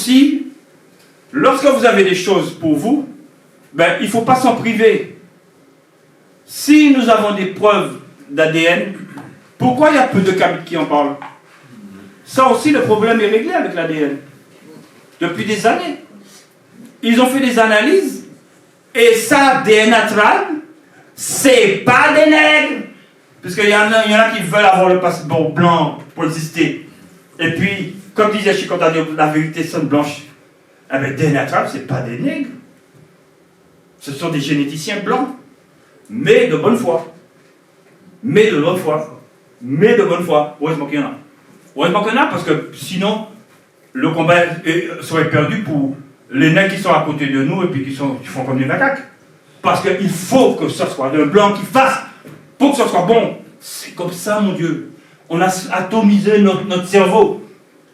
aussi, lorsque vous avez des choses pour vous, ben, il ne faut pas s'en priver. Si nous avons des preuves d'ADN, pourquoi il y a peu de cabines qui en parlent? Ça aussi, le problème est réglé avec l'ADN. Depuis des années. Ils ont fait des analyses, et ça, DNA trad, c'est pas des nègres. Parce qu'il y en a qui veulent avoir le passeport blanc pour exister. Et puis, comme disait Chicontadi, la vérité sonne blanche. Ah ben, DNA trad, c'est pas des nègres. Ce sont des généticiens blancs. Mais de bonne foi. Mais de bonne foi. Mais de bonne foi. Heureusement qu'il y en a. Heureusement qu'il y en a, parce que sinon, le combat serait perdu pour les nègres qui sont à côté de nous et puis qui font comme des macaques. Parce qu'il faut que ce soit un blanc qui fasse pour que ce soit bon. C'est comme ça, mon Dieu. On a atomisé notre cerveau.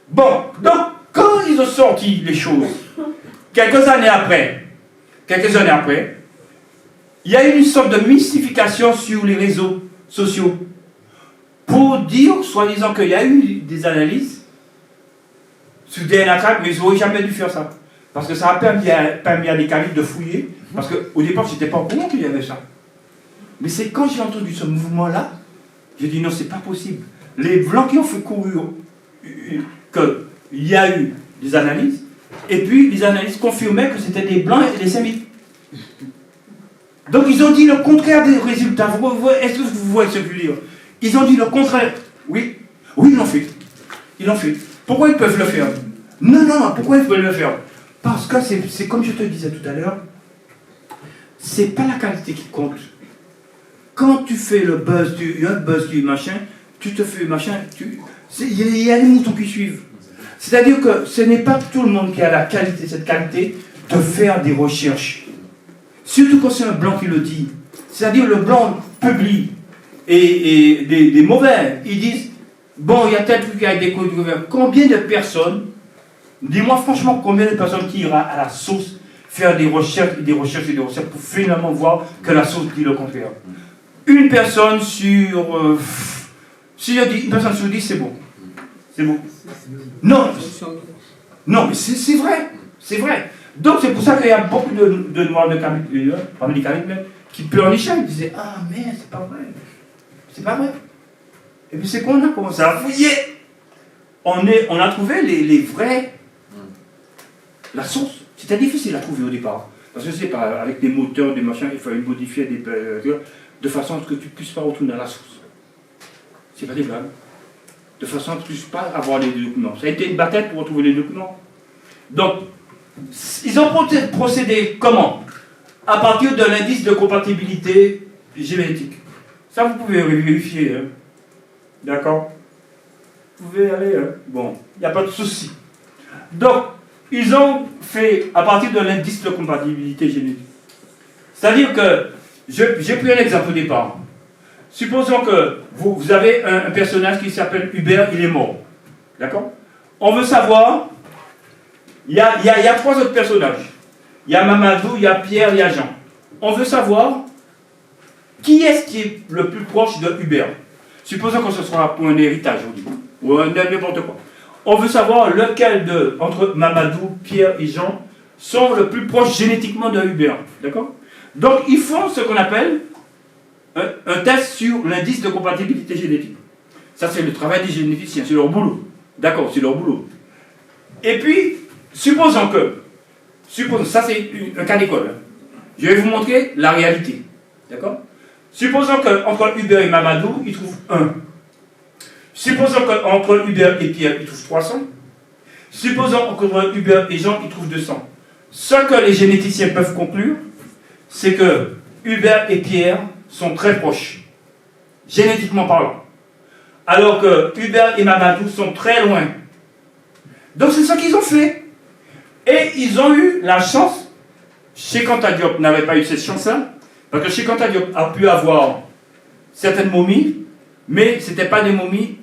Bon, donc, quand ils ont sorti les choses, quelques années après, il y a eu une sorte de mystification sur les réseaux sociaux pour dire, soi-disant, qu'il y a eu des analyses sur DNA track, mais ils n'auraient jamais dû faire ça. Parce que ça a permis à des califs de fouiller. Parce qu'au départ, je n'étais pas au courant qu'il y avait ça. Mais c'est quand j'ai entendu ce mouvement-là, j'ai dit non, c'est pas possible. Les Blancs qui ont fait courir qu'il y a eu des analyses, et puis les analyses confirmaient que c'était des Blancs et des Sémites. Donc ils ont dit le contraire des résultats. Est-ce que vous voyez ce que je veux dire? Ils ont dit le contraire. Oui, ils l'ont fait. Ils l'ont fait. Pourquoi ils peuvent le faire? Non, pourquoi ils peuvent le faire? Parce que c'est comme je te disais tout à l'heure, c'est pas la qualité qui compte. Quand tu fais le buzz du machin, tu te fais machin, il y a les moutons qui suivent. C'est-à-dire que ce n'est pas tout le monde qui a cette qualité de faire des recherches. Surtout quand c'est un blanc qui le dit. C'est-à-dire le blanc publie et des mauvais, ils disent, bon, il y a tel truc qui a été découvert. Combien de personnes, dis-moi franchement, combien de personnes qui ira à la source faire des recherches pour finalement voir que la source dit le contraire? Une personne sur... si je dis une personne sur 10, c'est bon. C'est bon. Non, mais c'est vrai. C'est vrai. Donc c'est pour ça qu'il y a beaucoup de noirs de parmi les Caraïbes qui pleurnichaient. Ils disaient, ah mais c'est pas vrai. C'est pas vrai. Et puis c'est qu'on a commencé à fouiller. On a trouvé les vrais... La source. C'était difficile à trouver au départ. Parce que c'est pas avec des moteurs, des machins, il fallait modifier de façon à ce que tu ne puisses pas retourner à la source. C'est pas des blagues. De façon à ce que tu ne puisses pas avoir les documents. Ça a été une bataille pour retrouver les documents. Donc, ils ont procédé comment? À partir de l'indice de compatibilité génétique. Ça, vous pouvez vérifier. Hein. D'accord? Vous pouvez aller. Hein. Bon, il n'y a pas de souci. Donc, ils ont fait à partir de l'indice de compatibilité génétique. C'est-à-dire que, j'ai pris un exemple au départ. Supposons que vous avez un personnage qui s'appelle Hubert, il est mort. D'accord? On veut savoir, il y a trois autres personnages. Il y a Mamadou, il y a Pierre, il y a Jean. On veut savoir qui est-ce qui est le plus proche de Hubert. Supposons que ce sera pour un héritage, ou n'importe quoi. On veut savoir lequel entre Mamadou, Pierre et Jean sont le plus proches génétiquement de Hubert. D'accord? Donc, ils font ce qu'on appelle un test sur l'indice de compatibilité génétique. Ça, c'est le travail des généticiens, c'est leur boulot. D'accord, c'est leur boulot. Et puis, supposons, ça c'est un cas d'école. Je vais vous montrer la réalité. D'accord? Supposons qu'entre Hubert et Mamadou, ils trouvent 1. Supposons qu'entre Hubert et Pierre, ils trouvent 300. Supposons qu'entre Hubert et Jean, ils trouvent 200. Ce que les généticiens peuvent conclure, c'est que Hubert et Pierre sont très proches, génétiquement parlant. Alors que Hubert et Mamadou sont très loin. Donc c'est ce qu'ils ont fait. Et ils ont eu la chance. Cheikh Anta Diop n'avait pas eu cette chance-là, parce que Cheikh Anta Diop a pu avoir certaines momies, mais ce n'étaient pas des momies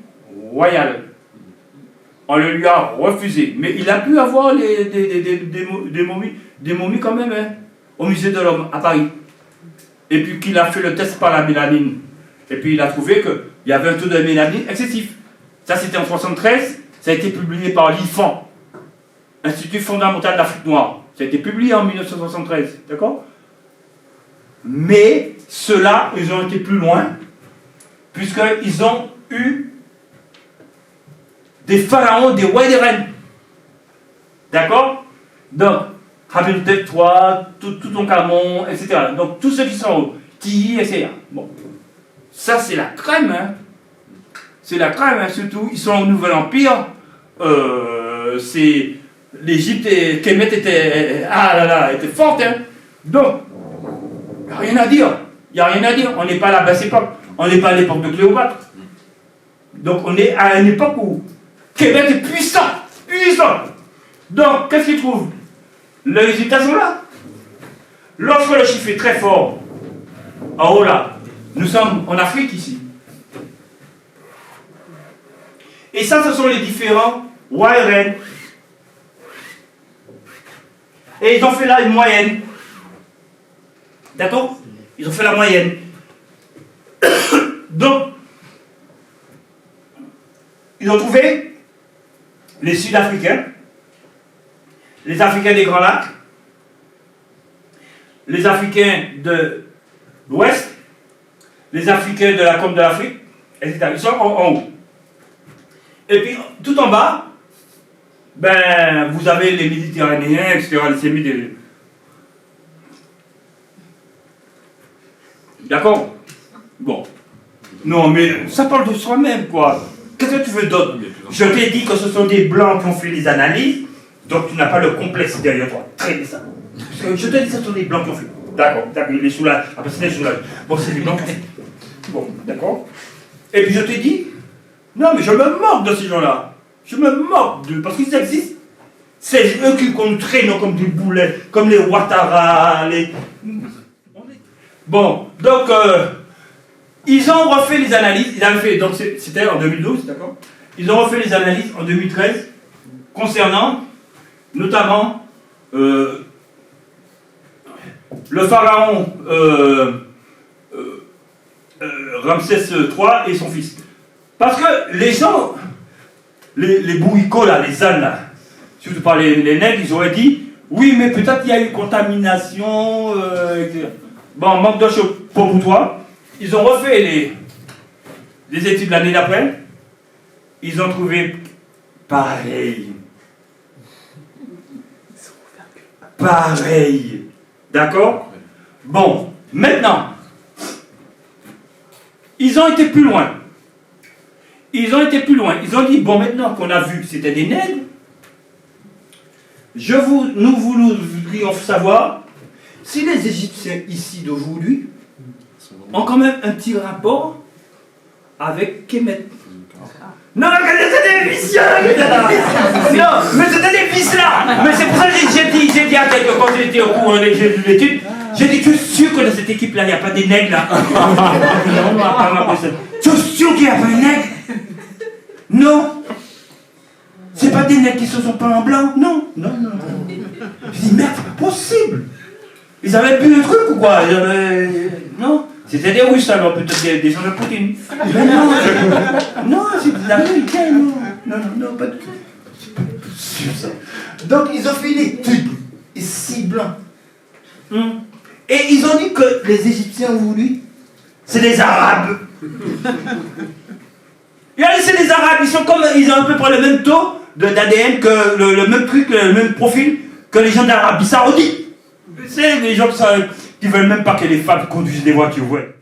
royales. On le lui a refusé. Mais il a pu avoir des momies quand même, hein, au musée de l'Homme, à Paris. Et puis qu'il a fait le test par la mélanine. Et puis il a trouvé qu'il y avait un taux de mélanine excessif. Ça c'était en 1973, ça a été publié par l'IFAN. Institut fondamental d'Afrique noire. Ça a été publié en 1973, d'accord? Mais ceux-là, ils ont été plus loin, puisqu'ils ont eu des pharaons, des rois et des reines. D'accord? Donc, rappelle-toi, toi, tout ton Camon, etc. Donc, tous ceux qui sont au Ti, etc. Bon. Ça, c'est la crème, hein. C'est la crème, hein, surtout. Ils sont au Nouvel Empire. C'est... L'Égypte, Kemet était... Ah là là, était forte, hein. Donc, il n'y a rien à dire. Il n'y a rien à dire. On n'est pas à la basse époque. On n'est pas à l'époque de Cléopâtre. Donc, on est à une époque où Kemet est puissant. Puissant. Donc, qu'est-ce qu'ils trouvent? Les résultats sont là. Lorsque le chiffre est très fort, en haut là, nous sommes en Afrique ici. Et ça, ce sont les différents rois et reines. Et ils ont fait là une moyenne. D'accord? Ils ont fait la moyenne. Donc, ils ont trouvé les Sud-Africains, les Africains des Grands Lacs, les Africains de l'Ouest, les Africains de la Corne de l'Afrique, etc. Ils sont en haut. Et puis, tout en bas, ben, vous avez les Méditerranéens, etc., les Sémites. D'accord? Bon. Non, mais ça parle de soi-même, quoi. Qu'est-ce que tu veux d'autre? Je t'ai dit que ce sont des Blancs qui ont fait les analyses, donc tu n'as pas le complexe derrière toi. Très bien ça. Parce que je te dis que ce sont des Blancs qui ont fait. D'accord, il est soulagé. Après, c'est des soulages. Bon, c'est des Blancs qui ont fait. Bon, d'accord. Et puis je t'ai dit, non, mais je me moque de ces gens-là. Je me moque d'eux, parce qu'ils existent. C'est eux qui nous traînent comme des boulets, comme les Ouattara, les... Bon, donc, ils ont refait les analyses, ils avaient fait, donc c'était en 2012, d'accord? Ils ont refait les analyses en 2013, concernant, notamment, le pharaon Ramsès III et son fils. Parce que les gens, les bourricots là, les ânes là, surtout par les nègres, ils auraient dit, oui, mais peut-être il y a eu contamination, etc. Bon, manque de chaud pour toi. Ils ont refait les études l'année d'après. Ils ont trouvé pareil. Pareil. D'accord? Bon, maintenant, ils ont été plus loin. Ils ont été plus loin. Ils ont dit, bon, maintenant qu'on a vu que c'était des nègres, nous voudrions savoir si les Égyptiens ici d'aujourd'hui ont quand même un petit rapport avec Kemet. Non, mais c'était des vicieux! Non, mais c'était des vices là! Mais c'est pour ça que j'ai dit à quelqu'un, quand j'étais au cours de l'étude, j'ai dit, tu es sûr que dans cette équipe-là, il n'y a pas des nègres là? Non, tu es sûr qu'il n'y a pas des nègres? Non! C'est pas des nègres qui se sont peints en blanc? Non, non, non. Je dis, merde, c'est pas possible! Ils avaient bu un truc ou quoi? Non? C'était des Russes alors, peut-être des gens de Poutine. Mais non, non, c'est des Américains, non. Non, non, non, pas du tout. C'est pas possible ça. Donc ils ont fait une étude, et 6 blancs. Et ils ont dit que les Égyptiens aujourd'hui, c'est des Arabes. Regardez, c'est des Arabes, ils ont à peu près le même taux d'ADN, que le même truc, le même profil que les gens d'Arabie Saoudite. C'est les gens qui veulent même pas que les femmes conduisent des voitures, ouais.